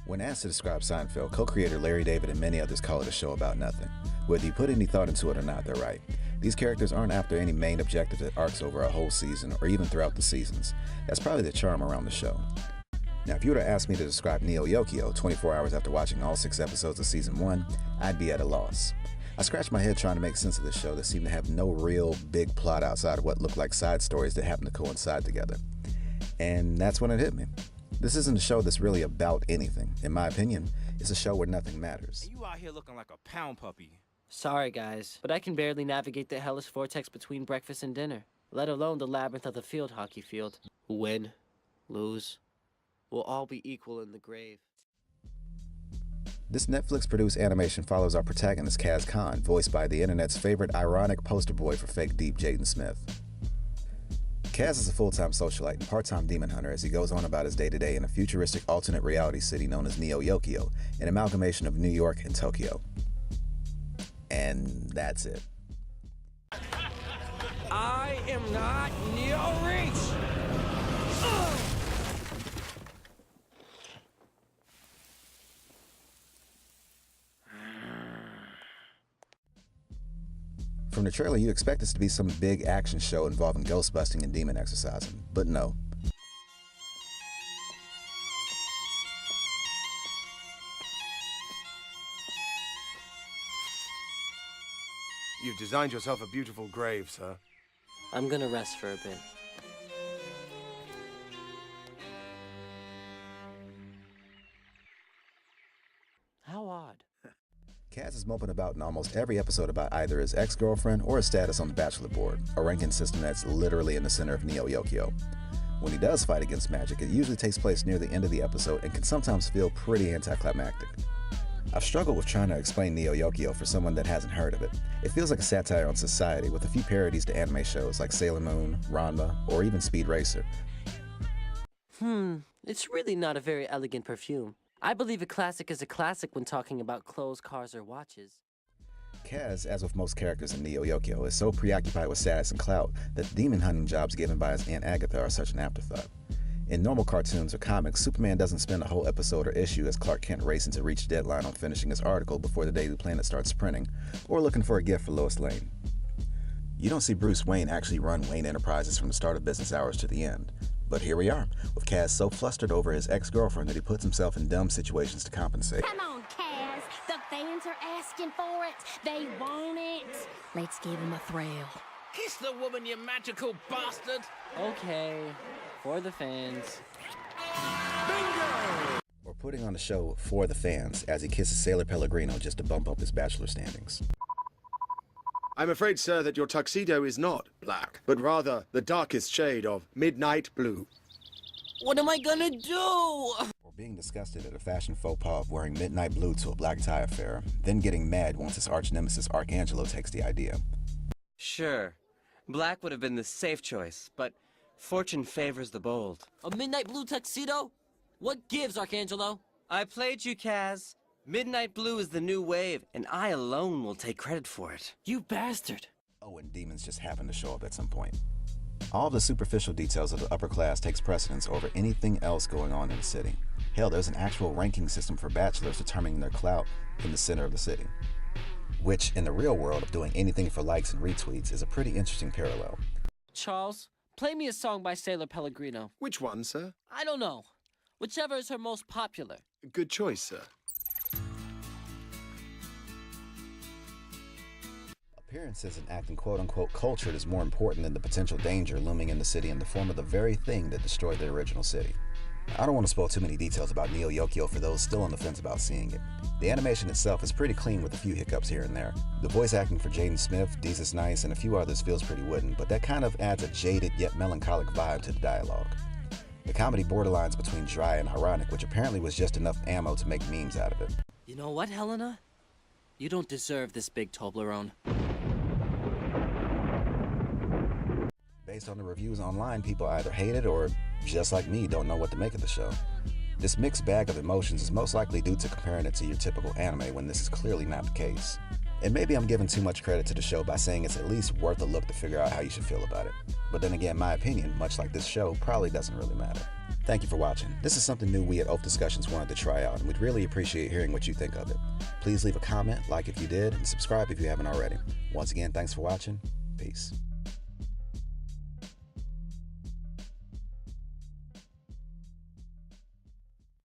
When asked to describe Seinfeld, co-creator Larry David and many others call it a show about nothing. Whether you put any thought into it or not, they're right. These characters aren't after any main objective that arcs over a whole season or even throughout the seasons. That's probably the charm around the show. Now, if you were to ask me to describe Yokio 24 hours after watching all 6 episodes of season 1, I'd be at a loss. I scratched my head trying to make sense of this show that seemed to have no real big plot outside of what looked like side stories that happened to coincide together. And that's when it hit me. This isn't a show that's really about anything. In my opinion, it's a show where nothing matters. You out here looking like a pound puppy. Sorry, guys, but I can barely navigate the hellish vortex between breakfast and dinner, let alone the labyrinth of the field hockey field. Win, lose, we'll all be equal in the grave. This Netflix-produced animation follows our protagonist, Kaz Khan, voiced by the internet's favorite ironic poster boy for fake deep Jaden Smith. Kaz is a full-time socialite and part-time demon hunter as he goes on about his day-to-day in a futuristic alternate reality city known as Yokio, an amalgamation of New York and Tokyo. And that's it. I am not Neo Reach! From the trailer, you expect this to be some big action show involving ghost busting and demon exorcising, but no. You've designed yourself a beautiful grave, sir. I'm gonna rest for a bit. How odd. Kaz is moping about in almost every episode about either his ex-girlfriend or his status on the Bachelor board, a ranking system that's literally in the center of Yokio. When he does fight against magic, it usually takes place near the end of the episode and can sometimes feel pretty anticlimactic. I've struggled with trying to explain Yokio for someone that hasn't heard of it. It feels like a satire on society with a few parodies to anime shows like Sailor Moon, Ranma, or even Speed Racer. It's really not a very elegant perfume. I believe a classic is a classic when talking about clothes, cars, or watches. Kaz, as with most characters in Yokio, is so preoccupied with status and clout that demon hunting jobs given by his Aunt Agatha are such an afterthought. In normal cartoons or comics, Superman doesn't spend a whole episode or issue as Clark Kent racing to reach the deadline on finishing his article before the Daily Planet starts printing, or looking for a gift for Lois Lane. You don't see Bruce Wayne actually run Wayne Enterprises from the start of business hours to the end. But here we are, with Kaz so flustered over his ex-girlfriend that he puts himself in dumb situations to compensate. Come on, Kaz. The fans are asking for it. They want it. Let's give them a thrill. Kiss the woman, you magical bastard! Okay, for the fans. Bingo! Or putting on a show for the fans as he kisses Sailor Pellegrino just to bump up his Bachelor standings. I'm afraid, sir, that your tuxedo is not black, but rather the darkest shade of midnight blue. What am I gonna do? Or being disgusted at a fashion faux pas of wearing midnight blue to a black tie affair, then getting mad once his arch-nemesis Archangelo takes the idea. Sure, black would have been the safe choice, but fortune favors the bold. A midnight blue tuxedo? What gives, Archangelo? I played you, Kaz. Midnight blue is the new wave, and I alone will take credit for it. You bastard. Oh, and demons just happen to show up at some point. All the superficial details of the upper class takes precedence over anything else going on in the city. Hell, there's an actual ranking system for bachelors determining their clout in the center of the city. Which, in the real world of doing anything for likes and retweets, is a pretty interesting parallel. Charles, play me a song by Sailor Pellegrino. Which one, sir? I don't know. Whichever is her most popular. Good choice, sir. Appearances and acting quote-unquote cultured is more important than the potential danger looming in the city in the form of the very thing that destroyed the original city. I don't want to spoil too many details about Yokio for those still on the fence about seeing it. The animation itself is pretty clean with a few hiccups here and there. The voice acting for Jaden Smith, Desus Nice, and a few others feels pretty wooden, but that kind of adds a jaded yet melancholic vibe to the dialogue. The comedy borderlines between dry and ironic, which apparently was just enough ammo to make memes out of it. You know what, Helena? You don't deserve this big Toblerone. Based on the reviews online, people either hate it or, just like me, don't know what to make of the show. This mixed bag of emotions is most likely due to comparing it to your typical anime when this is clearly not the case. And maybe I'm giving too much credit to the show by saying it's at least worth a look to figure out how you should feel about it. But then again, my opinion, much like this show, probably doesn't really matter. Thank you for watching. This is something new we at Oafdiscussions wanted to try out, and we'd really appreciate hearing what you think of it. Please leave a comment, like if you did, and subscribe if you haven't already. Once again, thanks for watching. Peace.